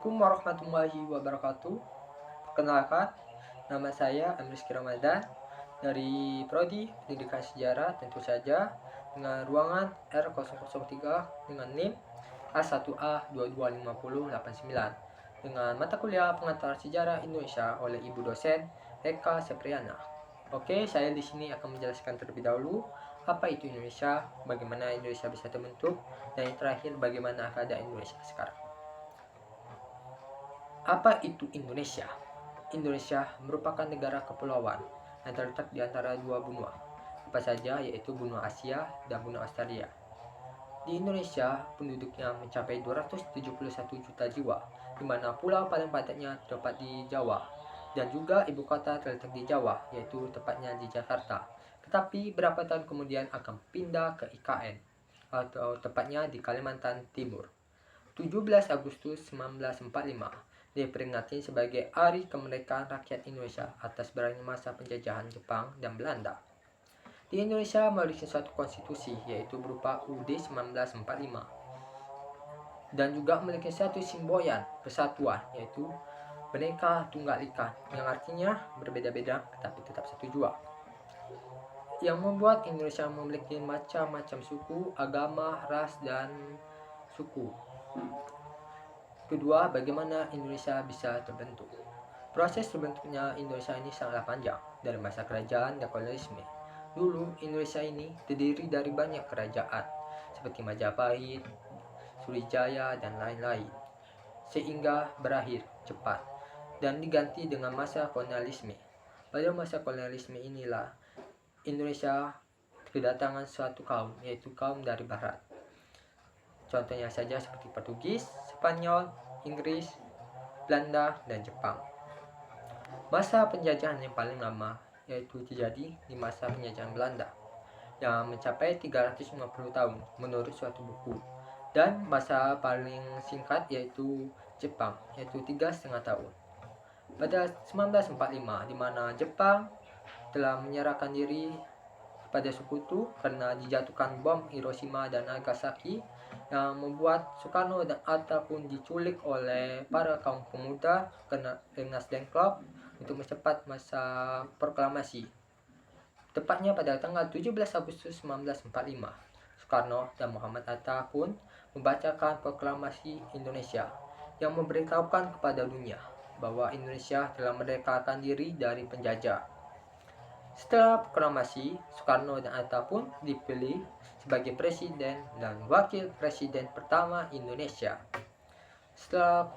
Assalamualaikum warahmatullahi wabarakatuh. Perkenalkan, nama saya Amrizky Ramadan dari Prodi Pendidikan Sejarah, tentu saja dengan ruangan R003 dengan NIM A1A2250089 dengan mata kuliah pengantar sejarah Indonesia oleh Ibu dosen Eka Sepriana. Oke, saya di sini akan menjelaskan terlebih dahulu apa itu Indonesia, bagaimana Indonesia bisa terbentuk, dan yang terakhir bagaimana keadaan Indonesia sekarang. Apa itu Indonesia? Indonesia merupakan negara kepulauan yang terletak di antara dua benua, apa saja yaitu benua Asia dan benua Australia. Di Indonesia, penduduknya mencapai 271 juta jiwa, di mana pulau paling padatnya terdapat di Jawa, dan juga ibu kota terletak di Jawa, yaitu tepatnya di Jakarta. Tetapi berapa tahun kemudian akan pindah ke IKN, atau tepatnya di Kalimantan Timur. 17 Agustus 1945 diperingati sebagai Hari Kemerdekaan Rakyat Indonesia atas berakhirnya masa penjajahan Jepang dan Belanda. Di Indonesia memiliki suatu konstitusi yaitu berupa UUD 1945 dan juga memiliki satu simboyan persatuan yaitu Bhinneka Tunggal Ika yang artinya berbeda-beda tetapi tetap satu jua. Yang membuat Indonesia memiliki macam-macam suku, agama, ras, dan suku. Kedua, bagaimana Indonesia bisa terbentuk? Proses terbentuknya Indonesia ini sangatlah panjang, dari masa kerajaan dan kolonialisme. Dulu, Indonesia ini terdiri dari banyak kerajaan, seperti Majapahit, Sriwijaya, dan lain-lain, sehingga berakhir cepat, dan diganti dengan masa kolonialisme. Pada masa kolonialisme inilah, Indonesia kedatangan suatu kaum, yaitu kaum dari Barat. Contohnya saja seperti Portugis, Spanyol, Inggris, Belanda, dan Jepang. Masa penjajahan yang paling lama yaitu terjadi di masa penjajahan Belanda yang mencapai 350 tahun menurut suatu buku. Dan masa paling singkat yaitu Jepang, yaitu 3,5 tahun. Pada 1945, di mana Jepang telah menyerahkan diri pada sekutu karena dijatuhkan bom Hiroshima dan Nagasaki yang membuat Soekarno dan Hatta pun diculik oleh para kaum pemuda karena Nasdem Club untuk mempercepat masa proklamasi. Tepatnya pada tanggal 17 Agustus 1945, Soekarno dan Muhammad Hatta pun membacakan proklamasi Indonesia yang memberitahukan kepada dunia bahwa Indonesia telah merdekakan diri dari penjajah. Setelah proklamasi, Soekarno dan Hatta pun dipilih sebagai presiden dan wakil presiden pertama Indonesia. Setelah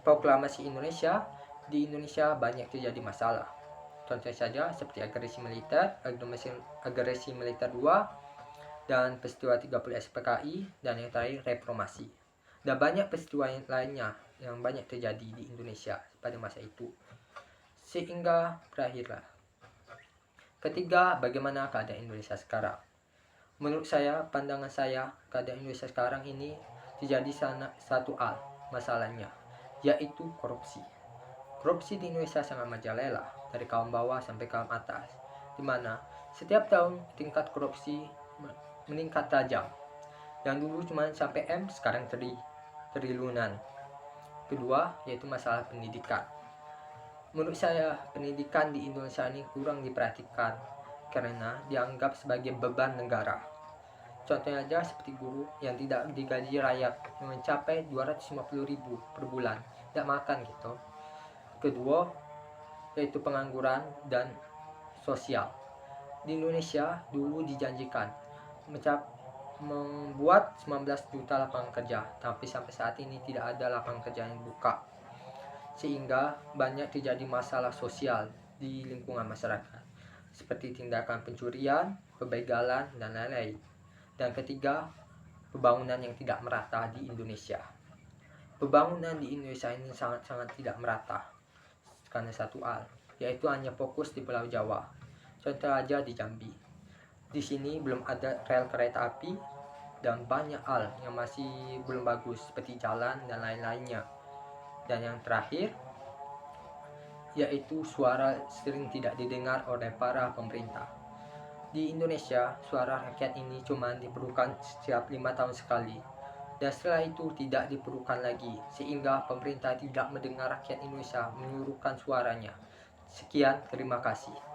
proklamasi Indonesia, di Indonesia banyak terjadi masalah. Contoh saja seperti agresi militer 2, dan peristiwa 30 SPKI, dan yang terakhir reformasi. Dan banyak peristiwa yang lainnya yang banyak terjadi di Indonesia pada masa itu. Sehingga berakhirlah. Ketiga, bagaimana keadaan Indonesia sekarang? Menurut saya, pandangan saya, keadaan Indonesia sekarang ini terjadi satu hal masalahnya, yaitu korupsi. Korupsi di Indonesia sangat merajalela, dari kaum bawah sampai kaum atas, di mana setiap tahun tingkat korupsi meningkat tajam. Yang dulu cuma sampai M, sekarang triliunan. Kedua, yaitu masalah pendidikan. Menurut saya, pendidikan di Indonesia ini kurang diperhatikan karena dianggap sebagai beban negara. Contohnya aja seperti guru yang tidak digaji rakyat yang mencapai 250.000 per bulan, tidak makan gitu. Kedua, yaitu pengangguran dan sosial. Di Indonesia dulu dijanjikan membuat 19 juta lapangan kerja, tapi sampai saat ini tidak ada lapangan kerja yang buka. Sehingga banyak terjadi masalah sosial di lingkungan masyarakat seperti tindakan pencurian, pembegalan, dan lain-lain. Dan ketiga, pembangunan yang tidak merata di Indonesia. Pembangunan di Indonesia ini sangat-sangat tidak merata karena satu hal, yaitu hanya fokus di Pulau Jawa. Contoh aja di Jambi. Di sini belum ada rel kereta api dan banyak hal yang masih belum bagus seperti jalan dan lain-lainnya. Dan yang terakhir, yaitu suara sering tidak didengar oleh para pemerintah. Di Indonesia, suara rakyat ini cuma diperlukan setiap 5 tahun sekali. dan setelah itu tidak diperlukan lagi, sehingga pemerintah tidak mendengar rakyat Indonesia menyuruhkan suaranya. Sekian, terima kasih.